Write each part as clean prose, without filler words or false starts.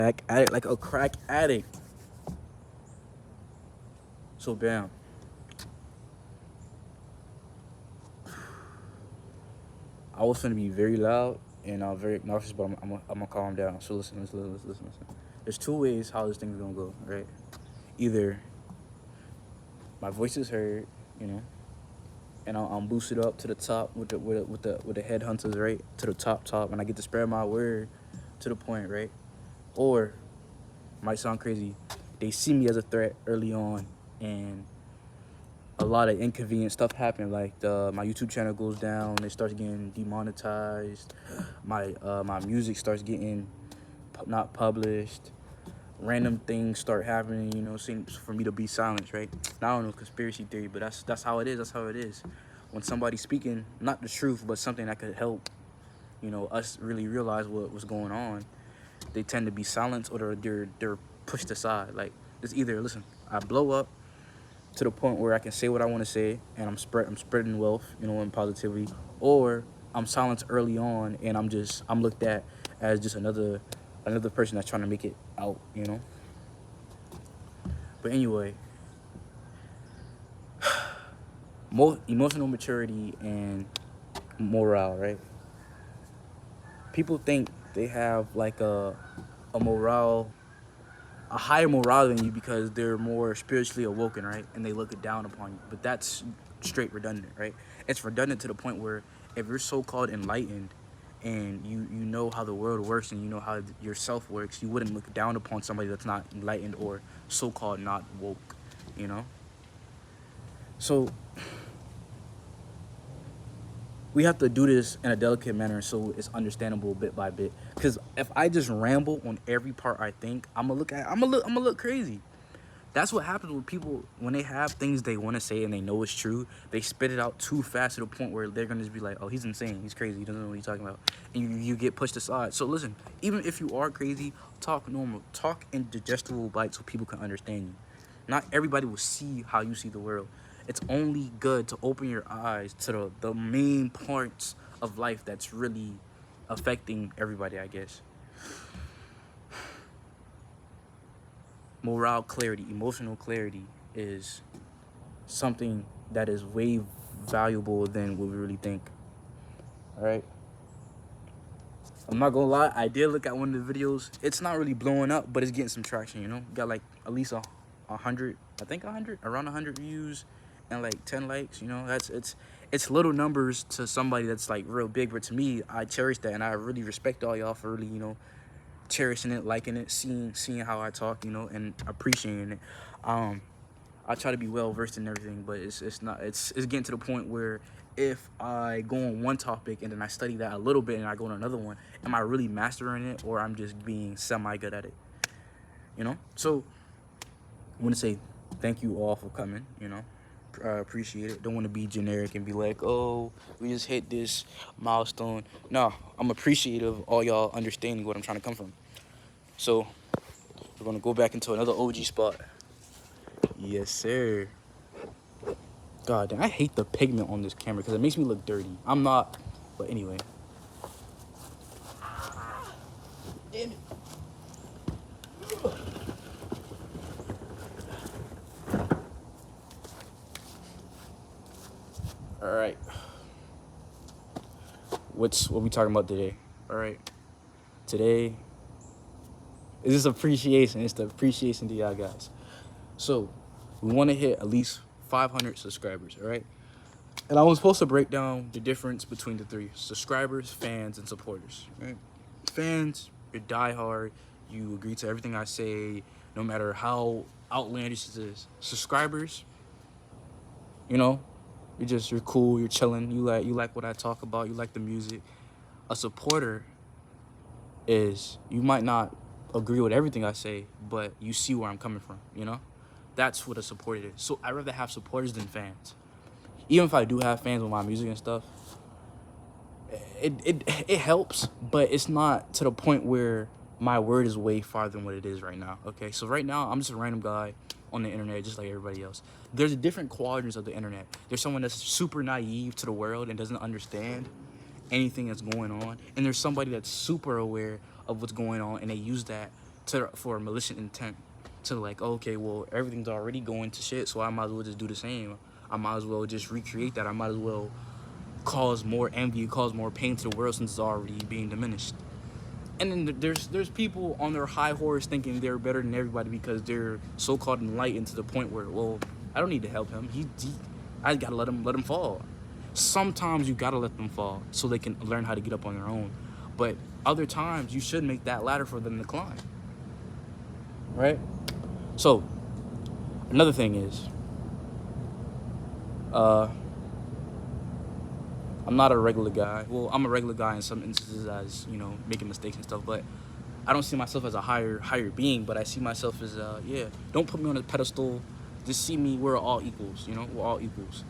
Crack addict, like a crack addict. So bam. I was gonna be very loud and very obnoxious, but I'm gonna calm down. So listen. There's two ways how this thing's gonna go, right? Either my voice is heard, you know, and I'm boosted up to the top with the headhunters, right, to the top, and I get to spread my word to the point, right? Or might sound crazy, they see me as a threat early on, and a lot of inconvenient stuff happen. Like my YouTube channel goes down, it starts getting demonetized. My music starts getting not published. Random things start happening, for me to be silenced, right? Now, I don't know conspiracy theory, but that's how it is. That's how it is. When somebody's speaking not the truth, but something that could help, us really realize what's going on, they tend to be silenced or they're pushed aside. Like it's either listen, I blow up to the point where I can say what I want to say and I'm spreading wealth, and positivity, or I'm silenced early on and I'm looked at as just another person that's trying to make it out. But anyway, emotional maturity and morale, right? People think they have like a morale, a higher morale than you because they're more spiritually awoken, right? And they look it down upon you. But that's straight redundant, right? It's redundant to the point where if you're so-called enlightened and you know how the world works and you know how yourself works, you wouldn't look down upon somebody that's not enlightened or so-called not woke, you know? So we have to do this in a delicate manner so it's understandable bit by bit. Because if I just ramble on every part I think, I'm gonna look crazy. That's what happens with people when they have things they want to say and they know it's true. They spit it out too fast to the point where they're gonna just be like, "Oh, he's insane. He's crazy. He doesn't know what he's talking about," and you get pushed aside. So listen, even if you are crazy, talk normal. Talk in digestible bites so people can understand you. Not everybody will see how you see the world. It's only good to open your eyes to the main parts of life that's really affecting everybody, I guess. Morale clarity, emotional clarity is something that is way valuable than what we really think. All right. I'm not gonna lie, I did look at one of the videos. It's not really blowing up, but it's getting some traction. Got like at least a hundred, I think around 100 views, and like 10 likes. It's little numbers to somebody that's like real big, but to me, I cherish that, and I really respect all y'all for really cherishing it, liking it, seeing how I talk, and appreciating it. I try to be well versed in everything, but it's not it's getting to the point where if I go on one topic and then I study that a little bit and I go on another one, am I really mastering it or I'm just being semi good at it? So I want to say thank you all for coming. Appreciate it. Don't want to be generic and be like, oh, we just hit this milestone. No, I'm appreciative of all y'all understanding what I'm trying to come from. So we're gonna go back into another OG spot. Yes, sir. God damn, I hate the pigment on this camera because it makes me look dirty. I'm not, but anyway. Damn it. All right. What we talking about today? All right. Today is this appreciation. It's the appreciation to y'all guys. So we want to hit at least 500 subscribers. All right. And I was supposed to break down the difference between the three: subscribers, fans, and supporters. Right? Fans, you're diehard. You agree to everything I say, no matter how outlandish it is. Subscribers, you know, you're cool. You're chilling. You like what I talk about. You like the music. A supporter is you might not agree with everything I say, but you see where I'm coming from. That's what a supporter is. So I'd rather have supporters than fans. Even if I do have fans with my music and stuff, it helps, but it's not to the point where my word is way farther than what it is right now. Okay, so right now I'm just a random guy on the internet, just like everybody else. There's different quadrants of the internet. There's someone that's super naive to the world and doesn't understand anything that's going on, and there's somebody that's super aware of what's going on, and they use that for malicious intent to like, okay, well, everything's already going to shit, so I might as well just do the same. I might as well just recreate that. I might as well cause more envy, cause more pain to the world since it's already being diminished. And then there's people on their high horse thinking they're better than everybody because they're so caught enlightened to the point where, well, I don't need to help him. I gotta let him fall. Sometimes you gotta let them fall so they can learn how to get up on their own. But other times you should make that ladder for them to climb. Right? So another thing is, I'm not a regular guy. Well, I'm a regular guy in some instances, as you know, making mistakes and stuff, but I don't see myself as a higher being, but I see myself as don't put me on a pedestal. Just see me, we're all equals, you know, we're all equals.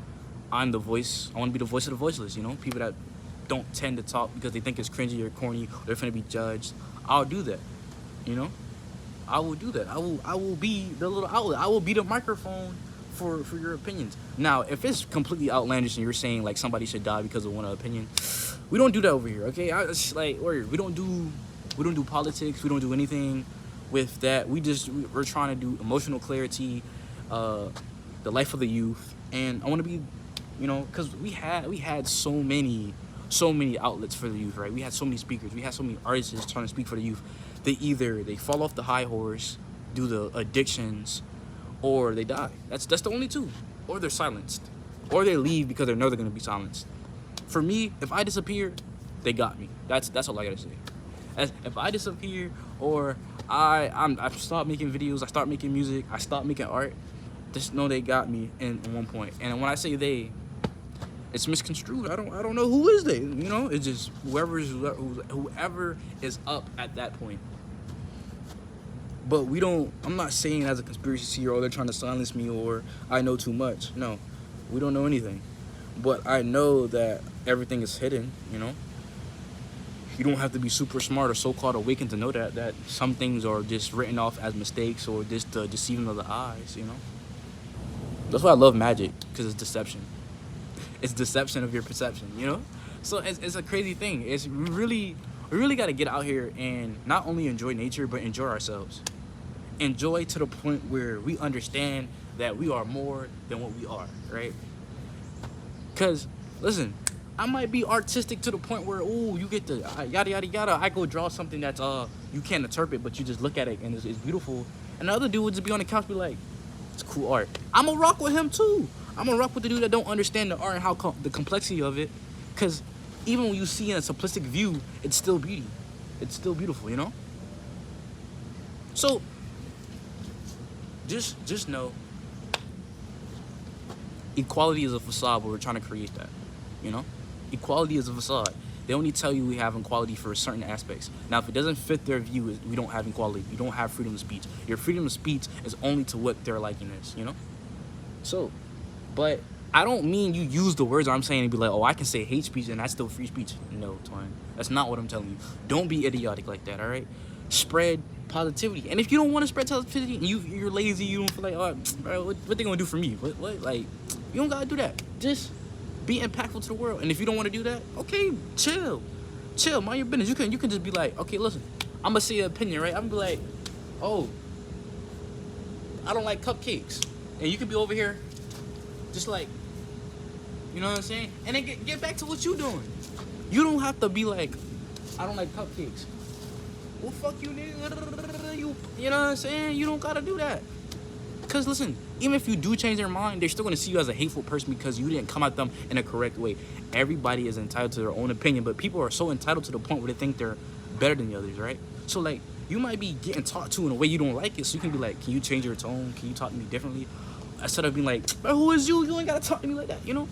I'm the voice. I want to be the voice of the voiceless, you know, people that don't tend to talk because they think it's cringy or corny or they're going to be judged. I'll do that, you know. I will do that. I will be the little outlet. I will be the microphone for your opinions. Now, if it's completely outlandish and you're saying like somebody should die because of one opinion, we don't do that over here, okay? We don't do politics. We don't do anything with that. We're trying to do emotional clarity, the life of the youth, and I want to be, you know, because we had so many outlets for the youth, right? We had so many speakers. We had so many artists trying to speak for the youth. They fall off the high horse, do the addictions, or they die. That's the only two. Or they're silenced. Or they leave because they know they're gonna be silenced. For me, if I disappear, they got me. That's all I gotta say. If I disappear or I stop making videos, I start making music, I stop making art, just know they got me in one point. And when I say they, it's misconstrued. I don't know who is they. You know, it's just whoever is up at that point. But I'm not saying as a conspiracy theory, they're trying to silence me or I know too much. No, we don't know anything. But I know that everything is hidden, you know. You don't have to be super smart or so-called awakened to know that some things are just written off as mistakes or just the deceiving of the eyes, you know. That's why I love magic, because it's deception. It's deception of your perception, you know. So it's a crazy thing. We really got to get out here and not only enjoy nature, but enjoy ourselves. Enjoy to the point where we understand that we are more than what we are, right? Because, listen, I might be artistic to the point where, ooh, you get the yada, yada, yada. I go draw something that's, you can't interpret, but you just look at it and it's beautiful. And the other dude would just be on the couch be like, it's cool art. I'm going to rock with him too. I'm going to rock with the dude that don't understand the art and how the complexity of it. Because even when you see in a simplistic view, it's still beauty. It's still beautiful, you know? So, just know, equality is a facade, but we're trying to create that, you know? Equality is a facade. They only tell you we have equality for certain aspects. Now, if it doesn't fit their view, we don't have equality. You don't have freedom of speech. Your freedom of speech is only to what their liking is, you know? So, but I don't mean you use the words I'm saying and be like, oh, I can say hate speech and that's still free speech. No, Twine. That's not what I'm telling you. Don't be idiotic like that, all right? Spread positivity. And if you don't want to spread positivity and you're lazy, you don't feel like, oh, bro, what they gonna do for me? What? Like, you don't gotta do that. Just be impactful to the world. And if you don't want to do that, okay, chill, mind your business. You can just be like, okay, listen, I'm gonna say an opinion, right? I'm gonna be like, oh, I don't like cupcakes, and you can be over here, just like, you know what I'm saying? And then get back to what you doing. You don't have to be like, I don't like cupcakes. Well, fuck you, nigga. You know what I'm saying? You don't gotta do that. Because listen, even if you do change their mind, they're still going to see you as a hateful person because you didn't come at them in a correct way. Everybody is entitled to their own opinion, but people are so entitled to the point where they think they're better than the others, right? So, like, you might be getting talked to in a way you don't like it, so you can be like, can you change your tone? Can you talk to me differently? Instead of being like, bro, who is you? You ain't got to talk to me like that, you know?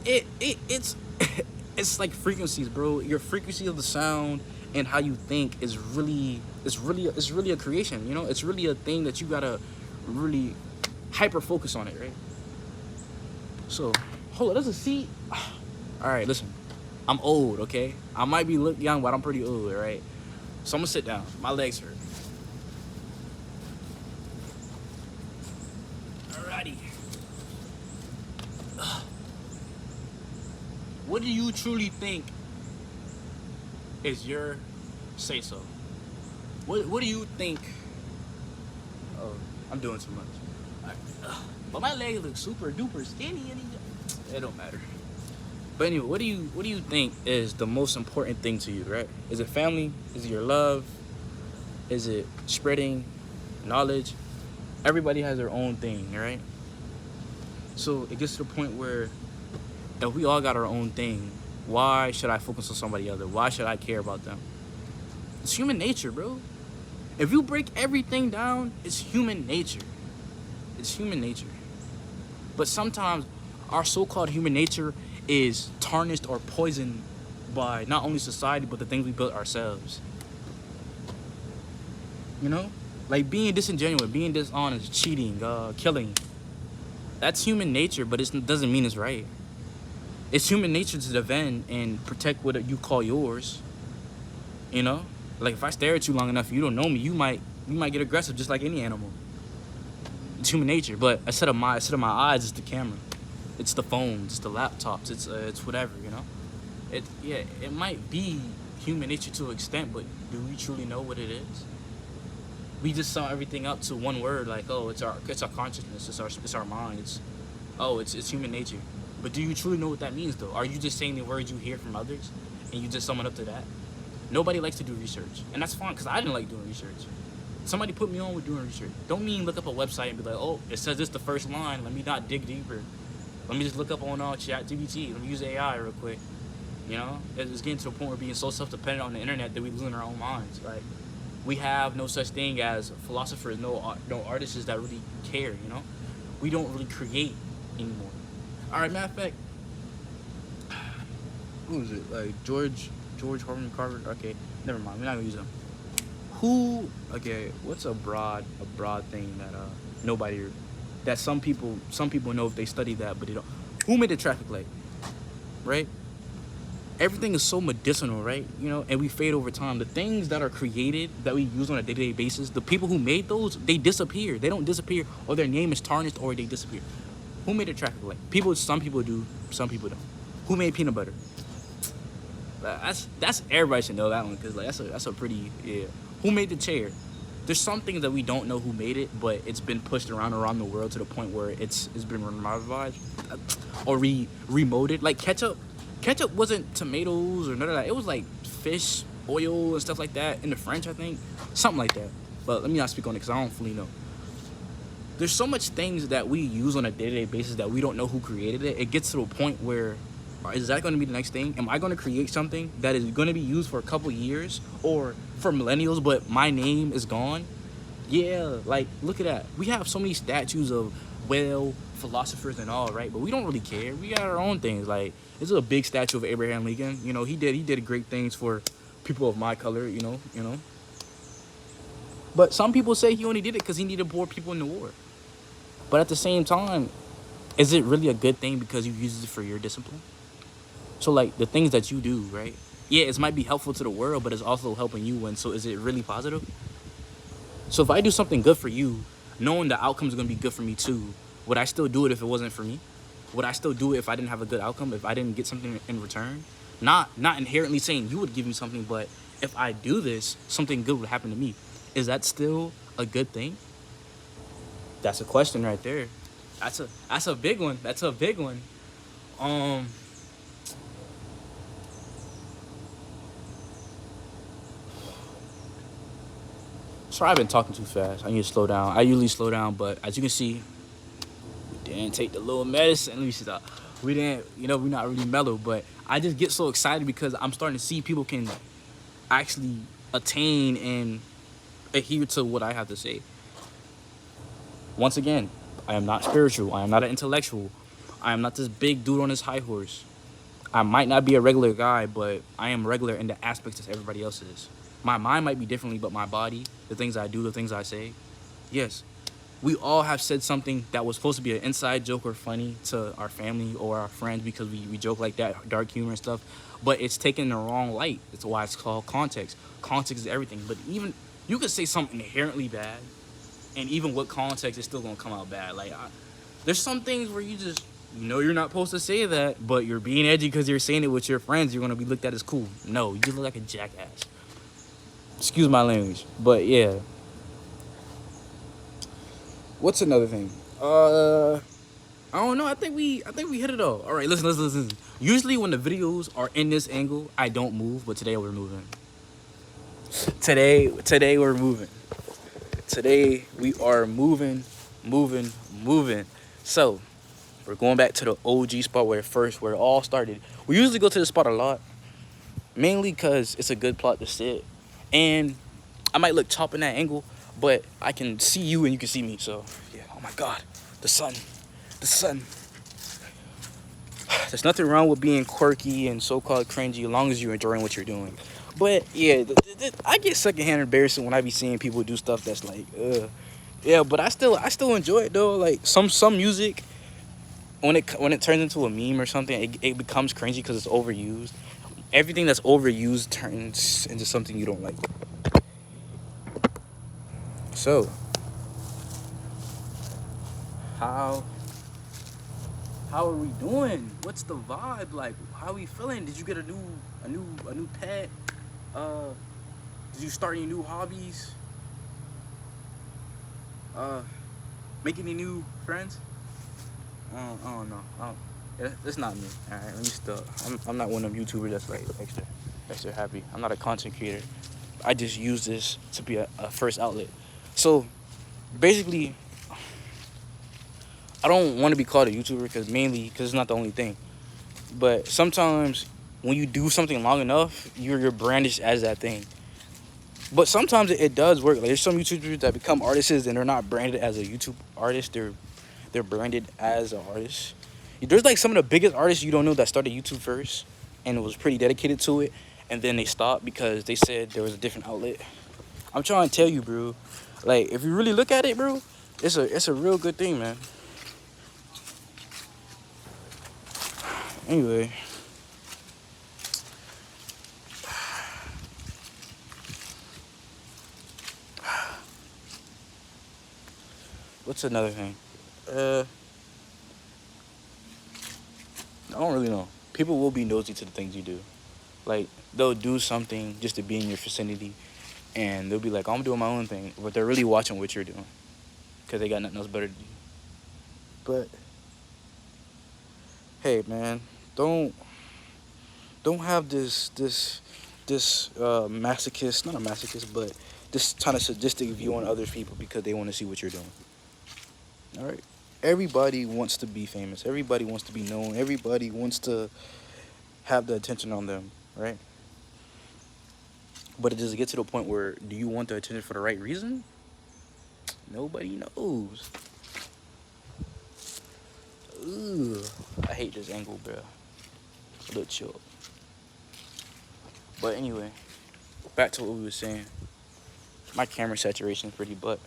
It's it's like frequencies, bro. Your frequency of the sound and how you think is really a creation, you know? It's really a thing that you got to really hyper focus on it, right? So, hold on, there's a seat. All right, listen, I'm old, okay? I might look young, but I'm pretty old, all right? So I'm gonna sit down. My legs hurt. Alrighty. What do you truly think is your say-so? What do you think Uh-oh. I'm doing too much. But my legs look super duper skinny and it don't matter. But anyway, what do you think is the most important thing to you, right? Is it family? Is it your love? Is it spreading knowledge? Everybody has their own thing, right? So it gets to the point where if we all got our own thing, why should I focus on somebody else? Why should I care about them? It's human nature, bro. If you break everything down, it's human nature. It's human nature. But sometimes our so-called human nature is tarnished or poisoned by not only society, but the things we built ourselves. You know? Like being disingenuous, being dishonest, cheating, killing. That's human nature, but it doesn't mean it's right. It's human nature to defend and protect what you call yours. You know? Like if I stare at you long enough, you don't know me, you might get aggressive just like any animal. It's human nature, but a set of my eyes is the camera. It's the phones, it's the laptops, it's whatever, you know? It might be human nature to an extent, but do we truly know what it is? We just sum everything up to one word, like, oh, it's our consciousness, it's our mind, it's human nature. But do you truly know what that means though? Are you just saying the words you hear from others and you just sum it up to that? Nobody likes to do research, and that's fine because I didn't like doing research. Somebody put me on with doing research. Don't mean look up a website and be like, oh, it says this the first line. Let me not dig deeper. Let me just look up on ChatGPT. Let me use AI real quick. You know, it's getting to a point where we're being so self-dependent on the internet that we're losing our own minds. Like, we have no such thing as philosophers, no artists that really care. You know, we don't really create anymore. All right, matter of fact, who is it? Like George Horman Carver. Okay, never mind. We're not gonna use him. What's a broad thing that that some people know if they study that, but they don't. Who made the traffic light? Right? Everything is so medicinal, right? You know, and we fade over time. The things that are created that we use on a day-to-day basis, the people who made those, they disappear. They don't disappear, or their name is tarnished, or they disappear. Who made the traffic light? Some people do, some people don't. Who made peanut butter? That's everybody should know that one, because like that's a pretty, yeah. Who made the chair? There's some things that we don't know who made it, but it's been pushed around the world to the point where it's been remodified or remolded. Like ketchup wasn't tomatoes or none of that. It was like fish oil and stuff like that in the French, I think, something like that. But let me not speak on it because I don't fully know. There's so much things that we use on a day-to-day basis that we don't know who created it. It gets to a point where, is that going to be the next thing? Am I going to create something that is going to be used for a couple years or for millennials, but my name is gone? Yeah, like, look at that. We have so many statues of philosophers and all, right? But we don't really care. We got our own things. Like, this is a big statue of Abraham Lincoln. You know, he did great things for people of my color, you know. But some people say he only did it because he needed more people in the war. But at the same time, is it really a good thing because you use it for your discipline? So, like, the things that you do, right? Yeah, it might be helpful to the world, but it's also helping you win. So is it really positive? So if I do something good for you, knowing the outcome is going to be good for me too, would I still do it if it wasn't for me? Would I still do it if I didn't have a good outcome, if I didn't get something in return? Not inherently saying you would give me something, but if I do this, something good would happen to me. Is that still a good thing? That's a question right there. That's a big one. That's a big one. Sorry, I've been talking too fast. I need to slow down. I usually slow down, but as you can see, we didn't take the little medicine. Let me see that. We didn't, we're not really mellow, but I just get so excited because I'm starting to see people can actually attain and adhere to what I have to say. Once again, I am not spiritual. I am not an intellectual. I am not this big dude on this high horse. I might not be a regular guy, but I am regular in the aspects that everybody else is. My mind might be differently, but my body, the things I do, the things I say, yes. We all have said something that was supposed to be an inside joke or funny to our family or our friends because we joke like that, dark humor and stuff, but it's taken in the wrong light. That's why it's called context. Context is everything, but even you could say something inherently bad, and even with context, it's still gonna come out bad. Like, there's some things where you just, you're not supposed to say that, but you're being edgy because you're saying it with your friends. You're gonna be looked at as cool. No, you look like a jackass. Excuse my language, but yeah. What's another thing? I don't know. I think we hit it all. All right, listen. Usually when the videos are in this angle, I don't move, but today we're moving. Today we're moving. Today we are moving. So we're going back to the OG spot where it all started. We usually go to the spot a lot, mainly because it's a good plot to sit, and I might look top in that angle, but I can see you and you can see me. So yeah. Oh my God, the sun. There's nothing wrong with being quirky and so-called cringy as long as you're enjoying what you're doing. But yeah, I get secondhand embarrassing when I be seeing people do stuff that's like, yeah. But I still enjoy it though. Like some music, when it turns into a meme or something, it becomes cringy because it's overused. Everything that's overused turns into something you don't like. So, how are we doing? What's the vibe like? How are we feeling? Did you get a new pet? Did you start any new hobbies? Make any new friends? I don't know. It's not me. All right, let me stop. I'm not one of them YouTubers that's like extra happy. I'm not a content creator. I just use this to be a first outlet. So basically, I don't want to be called a YouTuber because it's not the only thing. But sometimes when you do something long enough, you're brandished as that thing. But sometimes it does work. Like there's some YouTubers that become artists and they're not branded as a YouTube artist. They're branded as an artist. There's like some of the biggest artists you don't know that started YouTube first and was pretty dedicated to it, and then they stopped because they said there was a different outlet. I'm trying to tell you, bro. Like if you really look at it, bro, it's a real good thing, man. Anyway. What's another thing? I don't really know. People will be nosy to the things you do. Like, they'll do something just to be in your vicinity, and they'll be like, I'm doing my own thing. But they're really watching what you're doing because they got nothing else better to do. But, hey, man, don't have this masochist, not a masochist, but this kind of sadistic view on other people because they want to see what you're doing. All right. Everybody wants to be famous. Everybody wants to be known. Everybody wants to have the attention on them, right? But does it get to the point where do you want the attention for the right reason? Nobody knows. Ugh. I hate this angle, bro. A little chill. But anyway, back to what we were saying. My camera saturation is pretty but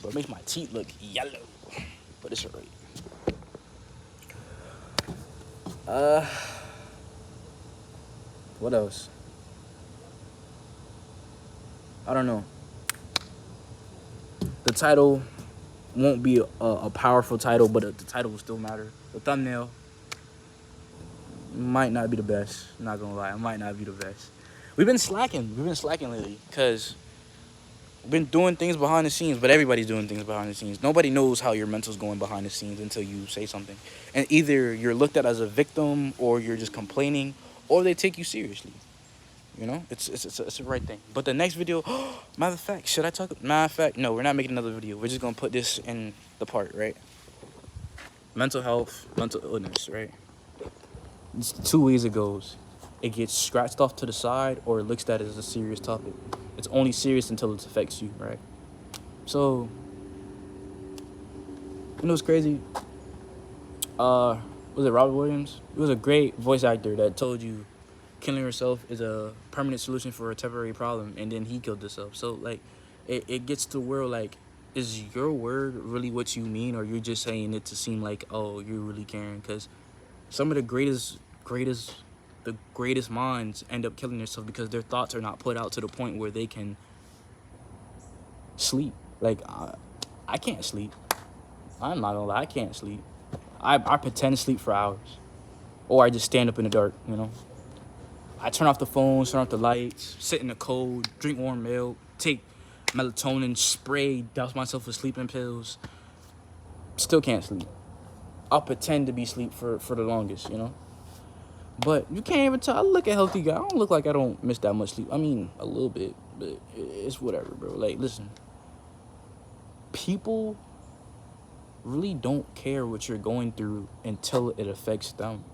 it makes my teeth look yellow. But it's alright. What else? I don't know. The title won't be a powerful title, but the title will still matter. The thumbnail might not be the best. I'm not gonna lie, it might not be the best. We've been slacking lately because we've been doing things behind the scenes, but everybody's doing things behind the scenes. Nobody knows how your mental's going behind the scenes until you say something. And either you're looked at as a victim, or you're just complaining, or they take you seriously. You know, it's the right thing. But the next video, matter of fact, no, we're not making another video. We're just gonna put this in the part, right? Mental health, mental illness, right? It's 2 ways it goes. It gets scratched off to the side, or it looks at it as a serious topic. It's only serious until it affects you, right? So, you know what's crazy? Was it Robert Williams? He was a great voice actor that told you killing yourself is a permanent solution for a temporary problem, and then he killed himself. So, like, it gets to where, like, is your word really what you mean, or you're just saying it to seem like, oh, you're really caring? Because some of the greatest minds end up killing themselves because their thoughts are not put out to the point where they can sleep. Like, I can't sleep. I'm not gonna lie, I can't sleep. I pretend to sleep for hours, or I just stand up in the dark, you know. I turn off the phone, turn off the lights, sit in the cold, drink warm milk, take melatonin spray, douse myself with sleeping pills. Still can't sleep. I'll pretend to be asleep for the longest, you know? But you can't even tell. I look a healthy guy. I don't look like I don't miss that much sleep. I mean, a little bit, but it's whatever, bro. Like, listen. People really don't care what you're going through until it affects them.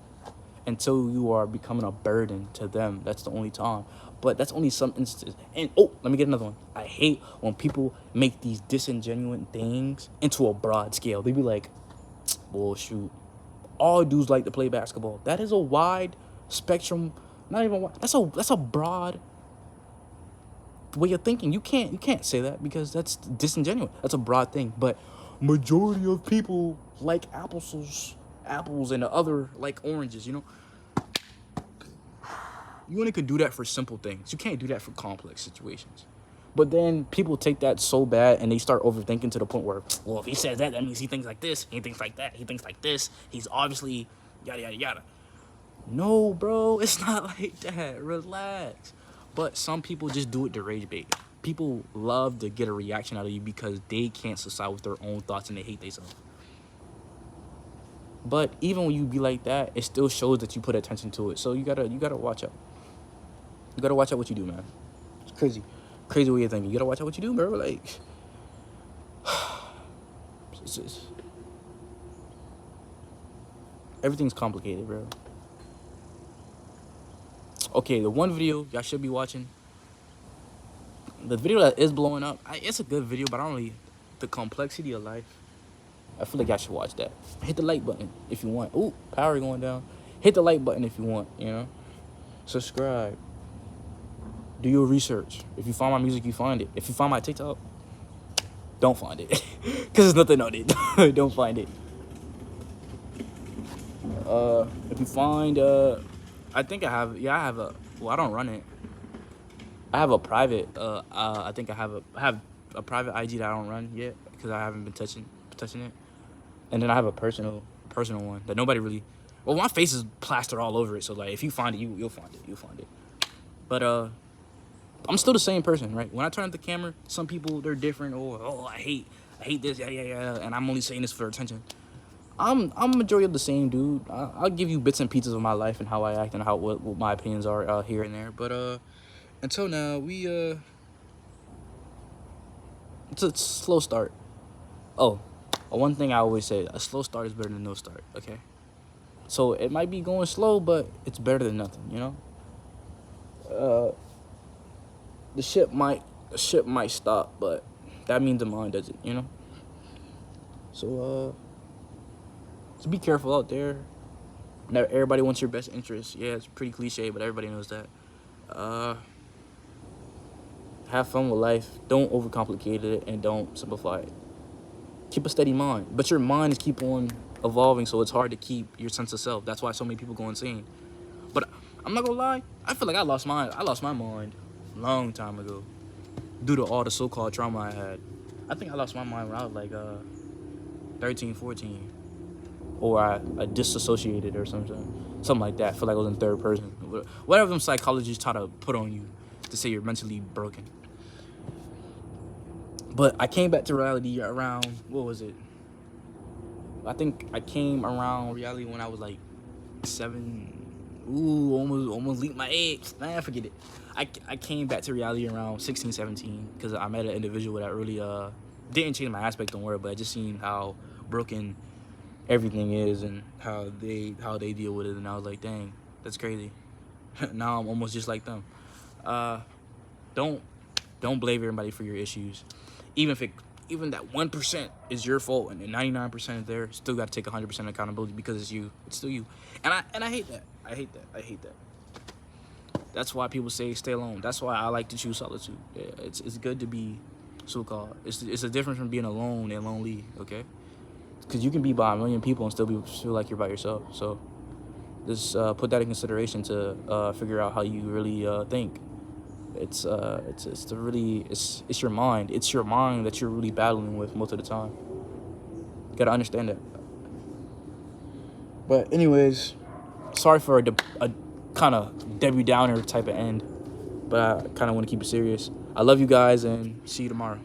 Until you are becoming a burden to them. That's the only time. But that's only some instances. And, oh, let me get another one. I hate when people make these disingenuous things into a broad scale. They be like, well, shoot, all dudes like to play basketball. That is a wide spectrum. Not even wide. That's a broad way of thinking. You can't say that because that's disingenuous. That's a broad thing. But majority of people like apples and the other like oranges, you know? You only could do that for simple things. You can't do that for complex situations. But then people take that so bad and they start overthinking to the point where, well, if he says that, that means he thinks like this, he thinks like that, he thinks like this, he's obviously yada, yada, yada. No, bro, it's not like that. Relax. But some people just do it to rage bait. People love to get a reaction out of you because they can't subside with their own thoughts and they hate themselves. But even when you be like that, it still shows that you put attention to it. So you gotta watch out. You gotta watch out what you do, man. It's crazy way of thinking. You gotta watch out what you do, bro. Like, everything's complicated, bro. Okay, the one video y'all should be watching. The video that is blowing up, it's a good video, but I don't really, the complexity of life. I feel like y'all should watch that. Hit the like button if you want. Ooh, power going down. Hit the like button if you want, you know. Subscribe. Do your research. If you find my music, you find it. If you find my TikTok, don't find it. Because there's nothing on it. Don't find it. If you find, I think I have a, well, I don't run it. I have a private, I think I have a private IG that I don't run yet because I haven't been touching it. And then I have a personal one that nobody really, well, my face is plastered all over it. So, like, if you find it, you'll find it. But, I'm still the same person, right? When I turn up the camera, some people, they're different. Oh, I hate this, yeah. And I'm only saying this for attention. I'm majority of the same dude. I'll give you bits and pieces of my life and how I act and what my opinions are here and there. But until now, it's a slow start. Oh, one thing I always say: a slow start is better than no start. Okay, so it might be going slow, but it's better than nothing. You know. The ship might stop, but that means the mind doesn't. You know. So be careful out there. Never, everybody wants your best interest. Yeah, it's pretty cliche, but everybody knows that. Have fun with life. Don't overcomplicate it, and don't simplify it. Keep a steady mind. But your mind is keep on evolving, so it's hard to keep your sense of self. That's why so many people go insane. But I'm not gonna lie. I feel like I lost my mind a long time ago due to all the so-called trauma I had. I think I lost my mind when I was like 13, 14. Or I disassociated or something like that. I feel like I was in third person. Whatever them psychologists try to put on you to say you're mentally broken. But I came back to reality around, what was it? I think I came around reality when I was like 7. Ooh, almost leaked my age. Nah, forget it. I came back to reality around 16, 17 because I met an individual that really didn't change my aspect, don't worry, but I just seen how broken everything is and how they deal with it, and I was like, dang, that's crazy. Now I'm almost just like them. Don't blame everybody for your issues. Even that 1% is your fault and 99% is there, still got to take 100% accountability because it's you. It's still you. And I hate that. I hate that. That's why people say stay alone. That's why I like to choose solitude. Yeah, it's good to be so-called. It's a difference from being alone and lonely, okay? Because you can be by a million people and still feel like you're by yourself. So just put that in consideration to figure out how you really think. It's your mind. It's your mind that you're really battling with most of the time. You gotta understand that. But anyways, sorry for a kind of Debbie Downer type of end, but I kind of want to keep it serious. I love you guys, and see you tomorrow.